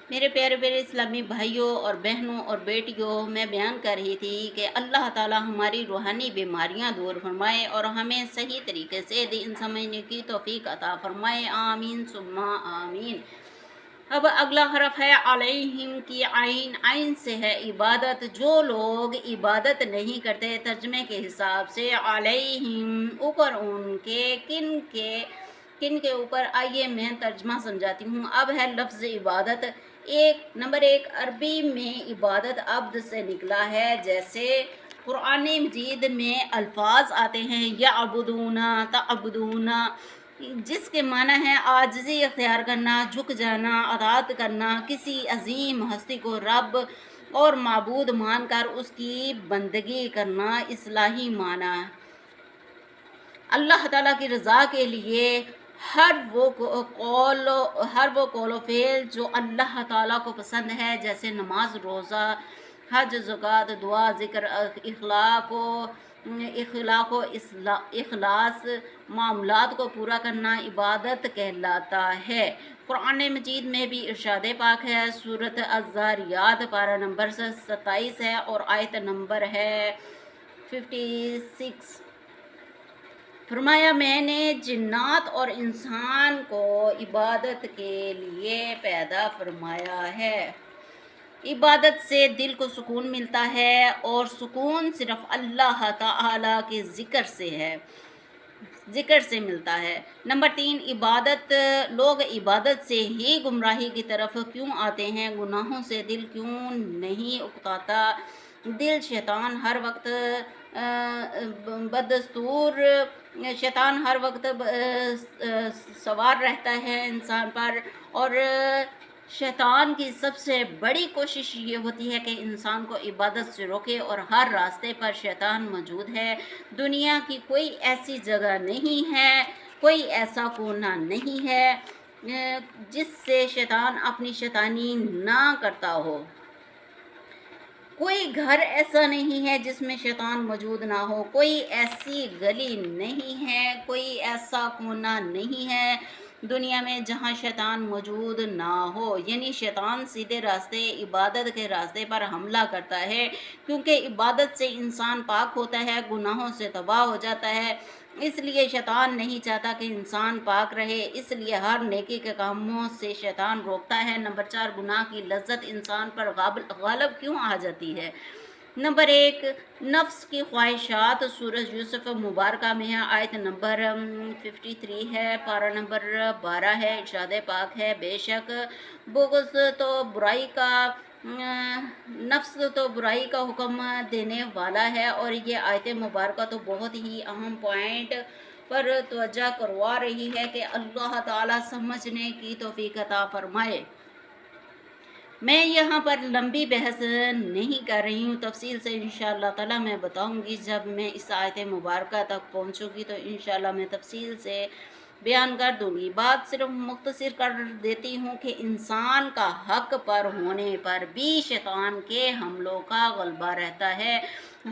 میرے پیارے پیارے اسلامی بھائیوں اور بہنوں اور بیٹیوں، میں بیان کر رہی تھی کہ اللہ تعالیٰ ہماری روحانی بیماریاں دور فرمائے اور ہمیں صحیح طریقے سے دین سمجھنے کی توفیق عطا فرمائے، آمین ثم آمین۔ اب اگلا حرف ہے علیہم کی عین، عین سے ہے عبادت۔ جو لوگ عبادت نہیں کرتے، ترجمے کے حساب سے علیہم اوپر ان کے، کن کے اوپر، آئیے میں ترجمہ سمجھاتی ہوں۔ اب ہے لفظ عبادت۔ نمبر ایک، عربی میں عبادت عبد سے نکلا ہے، جیسے قرآن مجید میں الفاظ آتے ہیں یعبدون، تعبدون، جس کے معنی ہے عاجزی اختیار کرنا، جھک جانا، اطاعت کرنا، کسی عظیم ہستی کو رب اور معبود مان کر اس کی بندگی کرنا، اصلاحی معنی اللہ تعالیٰ کی رضا کے لیے ہر وہ قول و فعل جو اللہ تعالیٰ کو پسند ہے، جیسے نماز، روزہ، حج، زکوٰۃ، دعا، ذکر، اخلاق و اخلاص، معاملات کو پورا کرنا عبادت کہلاتا ہے۔ قرآن مجید میں بھی ارشاد پاک ہے، سورۃ الذاریات پارہ نمبر 27 ہے اور آیت نمبر ہے 56۔ فرمایا میں نے جنات اور انسان کو عبادت کے لیے پیدا فرمایا ہے۔ عبادت سے دل کو سکون ملتا ہے اور سکون صرف اللہ تعالیٰ کے ذکر سے ملتا ہے۔ نمبر 3، لوگ عبادت سے ہی گمراہی کی طرف کیوں آتے ہیں؟ گناہوں سے دل کیوں نہیں اکتاتا؟ دل شیطان ہر وقت سوار رہتا ہے انسان پر، اور شیطان کی سب سے بڑی کوشش یہ ہوتی ہے کہ انسان کو عبادت سے روکے، اور ہر راستے پر شیطان موجود ہے۔ دنیا کی کوئی ایسی جگہ نہیں ہے، کوئی ایسا کونا نہیں ہے جس سے شیطان اپنی شیطانی نہ کرتا ہو۔ کوئی گھر ایسا نہیں ہے جس میں شیطان موجود نہ ہو، کوئی ایسی گلی نہیں ہے، کوئی ایسا کونا نہیں ہے دنیا میں جہاں شیطان موجود نہ ہو۔ یعنی شیطان سیدھے راستے، عبادت کے راستے پر حملہ کرتا ہے، کیونکہ عبادت سے انسان پاک ہوتا ہے، گناہوں سے تباہ ہو جاتا ہے۔ اس لیے شیطان نہیں چاہتا کہ انسان پاک رہے، اس لیے ہر نیکی کے کاموں سے شیطان روکتا ہے۔ نمبر 4، گناہ کی لذت انسان پر غالب کیوں آ جاتی ہے؟ نمبر 1، نفس کی خواہشات، سورۃ یوسف مبارکہ میں ہے، آیت نمبر 53 ہے، پارہ نمبر 12 ہے، ارشاد پاک ہے، بے شک نفس تو برائی کا حکم دینے والا ہے۔ اور یہ آیت مبارکہ تو بہت ہی اہم پوائنٹ پر توجہ کروا رہی ہے کہ اللہ تعالیٰ سمجھنے کی توفیق عطا فرمائے۔ میں یہاں پر لمبی بحث نہیں کر رہی ہوں، تفصیل سے انشاءاللہ تعالیٰ میں بتاؤں گی۔ جب میں اس آیت مبارکہ تک پہنچوں گی تو انشاءاللہ میں تفصیل سے بیان کر دوں گی۔ بات صرف مختصر کر دیتی ہوں کہ انسان کا حق پر ہونے پر بھی شیطان کے حملوں کا غلبہ رہتا ہے۔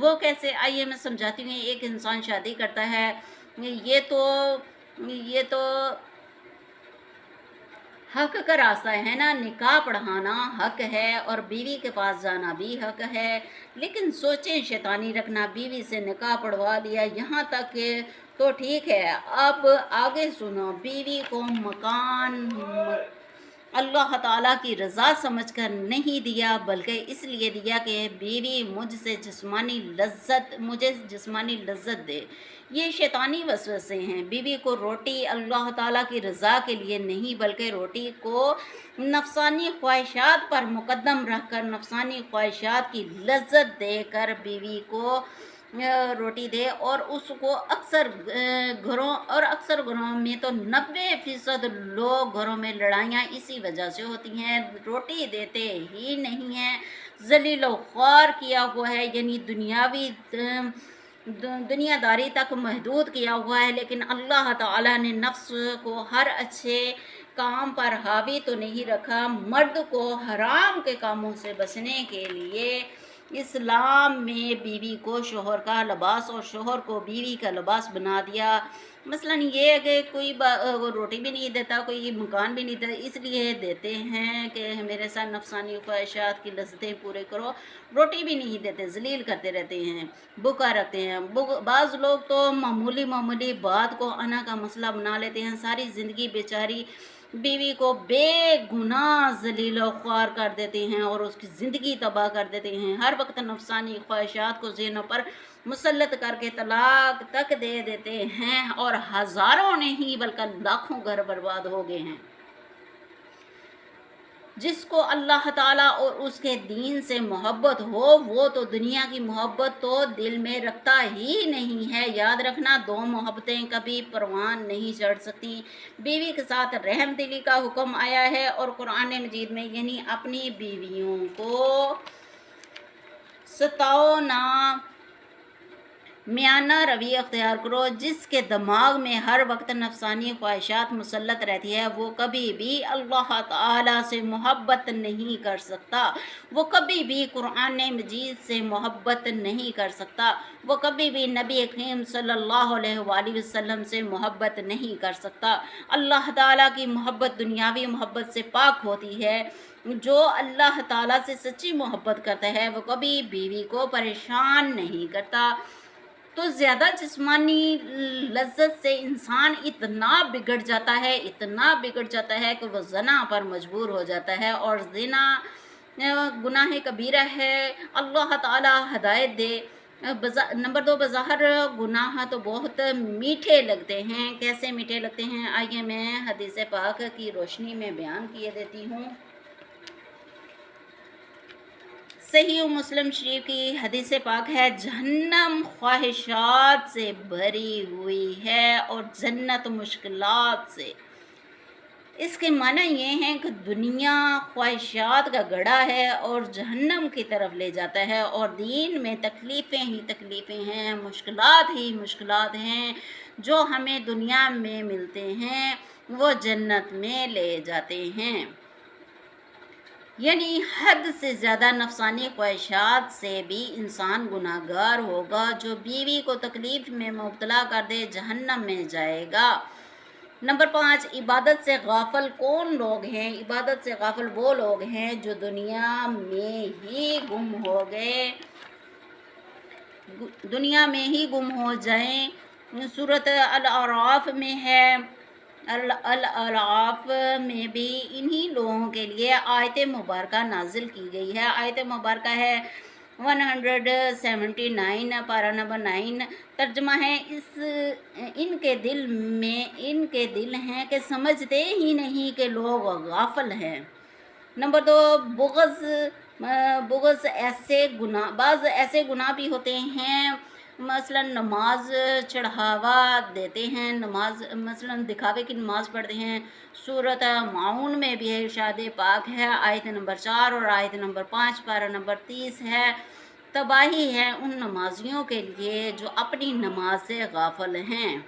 وہ کیسے؟ آئیے میں سمجھاتی ہوں۔ ایک انسان شادی کرتا ہے، یہ تو حق کا راستہ ہے نا، نکاح پڑھانا حق ہے اور بیوی کے پاس جانا بھی حق ہے، لیکن سوچیں شیطانی رکھنا، بیوی سے نکاح پڑھوا لیا یہاں تک کہ تو ٹھیک ہے، اب آگے سنو، بیوی کو مکان اللہ تعالیٰ کی رضا سمجھ کر نہیں دیا، بلکہ اس لیے دیا کہ بیوی مجھے جسمانی لذت دے۔ یہ شیطانی وسوسے ہیں۔ بیوی کو روٹی اللہ تعالیٰ کی رضا کے لیے نہیں، بلکہ روٹی کو نفسانی خواہشات پر مقدم رکھ کر، نفسانی خواہشات کی لذت دے کر بیوی کو روٹی دے، اور اس کو اکثر گھروں میں تو 90% لوگ گھروں میں لڑائیاں اسی وجہ سے ہوتی ہیں، روٹی دیتے ہی نہیں ہیں، ذلیل و خوار کیا ہوا ہے، یعنی دنیا داری تک محدود کیا ہوا ہے۔ لیکن اللہ تعالیٰ نے نفس کو ہر اچھے کام پر حاوی تو نہیں رکھا، مرد کو حرام کے کاموں سے بچنے کے لیے اسلام میں بیوی کو شوہر کا لباس اور شوہر کو بیوی کا لباس بنا دیا۔ मसलन ये है कि कोई वो रोटी भी नहीं देता, कोई मकान भी नहीं देता, इसलिए देते हैं कि मेरे साथ नफसानी ख्वाहिशात की लज्जतें पूरे करो। रोटी भी नहीं देते, ज़लील करते रहते हैं, भूखा रखते हैं। बाज़ लोग तो मामूली मामूली बात को अना का मसला बना लेते हैं, सारी ज़िंदगी बेचारी बीवी को बेगुनाह ज़लील और ख्वार कर देते हैं और उसकी ज़िंदगी तबाह कर देते हैं। हर वक्त नफसानी ख्वाहिशात को ज़हनों पर मुसल्लत करके तलाक तक दे देते हैं और हज़ारों नहीं बल्कि लाखों घर बर्बाद हो गए हैं। जिसको अल्लाह ताला और उसके दीन से मोहब्बत हो, वो तो दुनिया की मोहब्बत तो दिल में रखता ही नहीं है। याद रखना, दो मोहब्बतें कभी परवान नहीं चढ़ सकती। बीवी के साथ रहम दिली का हुक्म आया है और कुरान मजीद में, यानी अपनी बीवियों को सताओ ना, मियाना रवि अख्तियार करो। जिसके दिमाग में हर वक्त नफसानी ख्वाहिशात मुसल्लत रहती है, वो कभी भी अल्लाह ताला से मोहब्बत नहीं कर सकता, वो कभी भी कुरान मजीद से मोहब्बत नहीं कर सकता, वो कभी भी नबी करीम सल्लल्लाहु अलैहि वसल्लम से मोहब्बत नहीं कर सकता। अल्लाह ताला की मोहब्बत दुनियावी मोहब्बत से पाक होती है। जो अल्लाह ताला से सच्ची मोहब्बत करता है, वो कभी बीवी को परेशान नहीं करता। तो ज़्यादा जिस्मानी लज्जत से इंसान इतना बिगड़ जाता है, इतना बिगड़ जाता है कि वो ज़ना पर मजबूर हो जाता है, और ज़िना गुनाह कबीरा है। अल्लाह ताला हदायत दे। नंबर 2, बज़ाहिर गुनाह तो बहुत मीठे लगते हैं। कैसे मीठे लगते हैं, आइए मैं हदीस पाक की रोशनी में बयान किए देती हूँ। सही मुस्लिम शरीफ की हदीस पाक है, जहन्नम ख्वाहिशात से भरी हुई है और जन्नत मुश्किलात से। इसके माना ये हैं कि दुनिया ख्वाहिशात का गड़ा है और जहन्नम की तरफ ले जाता है, और दीन में तकलीफ़ें ही तकलीफ़ें हैं, मुश्किलात ही मुश्किलात हैं। जो हमें दुनिया में मिलते हैं वो जन्नत में ले जाते हैं। यानी हद से ज़्यादा नफसानी ख्वाहिशात से भी इंसान गुनाहगार होगा। जो बीवी को तकलीफ़ में मुब्तला कर दे, जहन्नम में जाएगा। नंबर 5, इबादत से गाफिल कौन लोग हैं? इबादत से गाफिल वो लोग हैं जो दुनिया में ही गुम हो गए, दुनिया में ही गुम हो जाएं। सूरत अल-अराफ में है, अल-अराफ में भी इन्हीं लोगों के लिए आयत मुबारक नाजिल की गई है। आयत मुबारक है 179 पारा नंबर 9। तर्जमा है, इनके दिल हैं कि समझते ही नहीं कि लोग गाफिल हैं। नंबर 2, बुग़्ज़ बाज़ ऐसे गुनाह भी होते हैं, मसलन नमाज चढ़ावा देते हैं, नमाज मसलन दिखावे की नमाज पढ़ते हैं। सूरत माउन में भी है, इरशाद पाक है, आयत नंबर 4 और आयत नंबर 5 पारा नंबर 30 है। तबाही है उन नमाजियों के लिए जो अपनी नमाज से गाफिल हैं।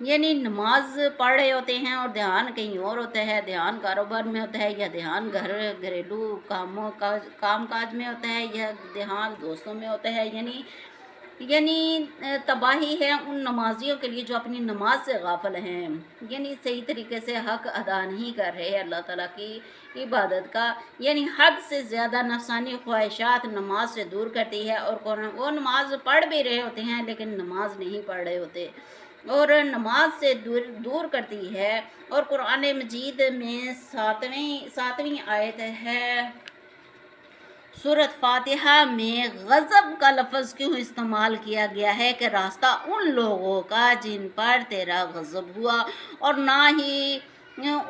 यानी नमाज पढ़ रहे होते हैं और ध्यान कहीं और होता है, ध्यान कारोबार में होता है, या ध्यान घरेलू काम काज में होता है, या ध्यान दोस्तों में होता है। यानी तबाही है उन नमाजियों के लिए जो अपनी नमाज से गाफिल हैं, यानी सही तरीके से हक अदा नहीं कर रहे अल्लाह ताला की इबादत का। यानी हद से ज़्यादा नफसानी ख्वाहिशात नमाज से दूर करती है, और वो नमाज पढ़ भी रहे होते हैं लेकिन नमाज नहीं पढ़ रहे होते, और नमाज से दूर करती है। और कुरान मजीद में सातवीं आयत है, सूरत फातिहा में गज़ब का लफ्ज़ क्यों इस्तेमाल किया गया है कि रास्ता उन लोगों का जिन पर तेरा गज़ब हुआ, और ना ही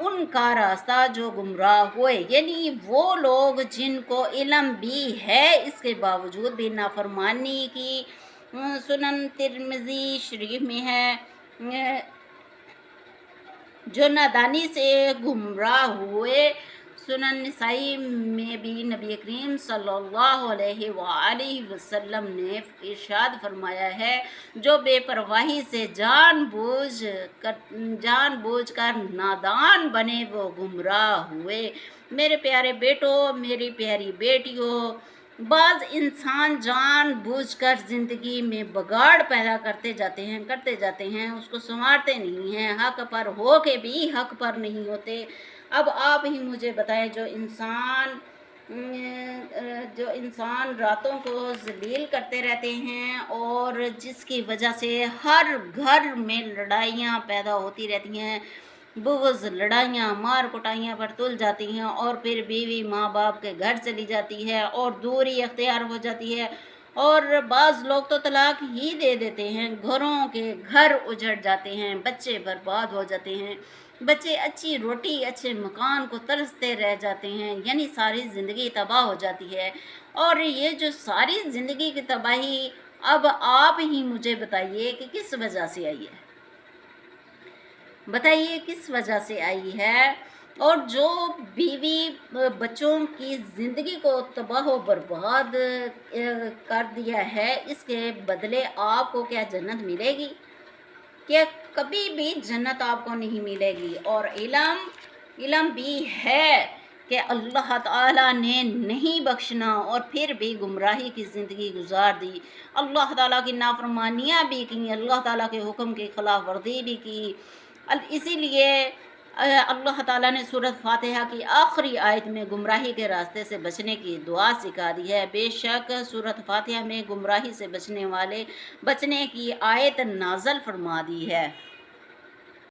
उनका रास्ता जो गुमराह हुए। यानी वो लोग जिनको इल्म भी है, इसके बावजूद भी नाफरमानी की। सुनन तिरमिज़ी शरीफ में है, जो नादानी से गुमराह हुए। सुनन निसाई में भी नबी करीम सल्लल्लाहु अलैहि वसल्लम ने इरशाद फरमाया है, जो बेपरवाही से जानबूझ कर नादान बने वो गुमराह हुए। मेरे प्यारे बेटों, मेरी प्यारी बेटियों, بعض इंसान जानबूझ कर ज़िंदगी में बगाड़ पैदा करते जाते हैं, उसको संवारते नहीं हैं, हक पर हो के भी हक पर नहीं होते। अब आप ही मुझे बताएं, जो इंसान रातों को ज़लील करते रहते हैं और जिसकी वजह से हर घर में लड़ाइयाँ पैदा होती रहती हैं, बुग़्ज़, लड़ाइयाँ, मार कुटाइयाँ पर तुल जाती हैं और फिर बीवी माँ बाप के घर चली जाती है और दूरी अख्तियार हो जाती है, और बाज़ लोग तो तलाक ही दे देते हैं, घरों के घर उजड़ जाते हैं, बच्चे बर्बाद हो जाते हैं, बच्चे अच्छी रोटी अच्छे मकान को तरसते रह जाते हैं, यानी सारी ज़िंदगी तबाह हो जाती है। और ये जो सारी ज़िंदगी की तबाही, अब आप ही मुझे बताइए कि किस वजह से आई है, बताइए किस वजह से आई है। और जो बीवी बच्चों की ज़िंदगी को तबाह व बर्बाद कर दिया है, इसके बदले आपको क्या जन्नत मिलेगी? क्या कभी भी जन्नत आपको नहीं मिलेगी। और इल्म भी है कि अल्लाह ताला ने नहीं बख्शना और फिर भी गुमराही की ज़िंदगी गुजार दी, अल्लाह ताला की नाफरमानियाँ भी की, अल्लाह ताला के हुक्म की खिलाफ वर्जी भी की। इसीलिए अल्लाह ताला ने सूरत फातिहा की आखिरी आयत में गुमराही के रास्ते से बचने की दुआ सिखा दी है। बेशक सूरत फातिहा में गुमराही से बचने की आयत नाज़ल फरमा दी है।